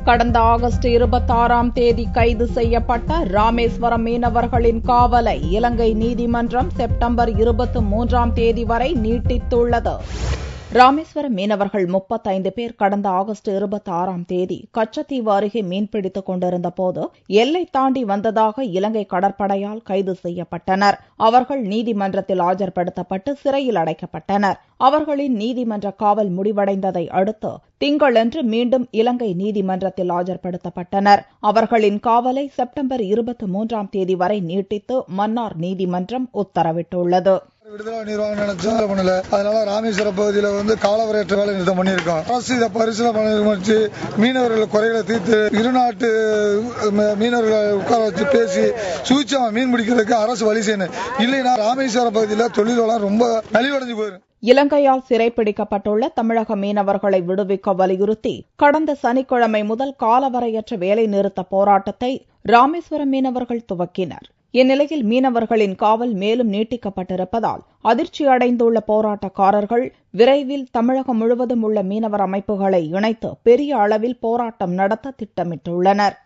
கடந்த ஆகஸ்ட் 26ஆம் தேதி கைது செய்யப்பட்ட ராமேஸ்வரம் மீனவர்களின் காவலை இலங்கை நீதிமன்றம் செப்டம்பர் 23ஆம் தேதி வரை நீட்டித்துள்ளது. ராமேஸ்வரம் மீனவர்கள் 35 பேர் கடந்த ஆகஸ்ட் 26ஆம் தேதி கச்சத்தீவு அருகே மீன்பிடித்துக் கொண்டிருந்த போது எல்லை தாண்டி வந்ததாக இலங்கை கடற்படையால் கைது செய்யப்பட்டனர். அவர்கள் நீதிமன்றத்தில் ஆஜர்படுத்தப்பட்டு சிறையில் அடைக்கப்பட்டனர். அவர்களின் நீதிமன்ற காவல் முடிவடைந்ததை அடுத்து திங்களன்று மீண்டும் இலங்கை நீதிமன்றத்தில் ஆஜர்படுத்தப்பட்டனர். அவர்களின் காவலை செப்டம்பர் 23ஆம் தேதி வரை நீட்டித்து மன்னார் நீதிமன்றம் உத்தரவிட்டுள்ளது. விடுதலை நிர்வாகம் நினைச்சா பண்ணல. அதனால ராமேஸ்வரம் பகுதியில் காலவரையற்ற வேலை நிறுத்தம் பண்ணியிருக்கோம். அரசு இதை பரிசீலனை பண்ணி மீனவர்கள் குறைகளை தீர்த்து இருநாட்டு மீனவர்களை உட்கார வச்சு பேசி சூழ்ச்சியமா மீன் பிடிக்கிறதுக்கு அரசு வழி செய்யணும். இல்லைன்னா ராமேஸ்வரம் பகுதியில் தொழில் வளம் ரொம்ப நலிவடைஞ்சு போயிடும். இலங்கையால் சிறைப்பிடிக்கப்பட்டுள்ள தமிழக மீனவர்களை விடுவிக்க வலியுறுத்தி கடந்த சனிக்கிழமை முதல் காலவரையற்ற வேலை நிறுத்த போராட்டத்தை ராமேஸ்வரம் மீனவர்கள் துவக்கினர். இந்நிலையில் மீனவர்களின் காவல் மேலும் நீட்டிக்கப்பட்டிருப்பதால் அதிர்ச்சி அடைந்துள்ள போராட்டக்காரர்கள் விரைவில் தமிழகம் முழுவதும் உள்ள மீனவர் அமைப்புகளை இணைத்து பெரிய அளவில் போராட்டம் நடத்த திட்டமிட்டுள்ளனர்.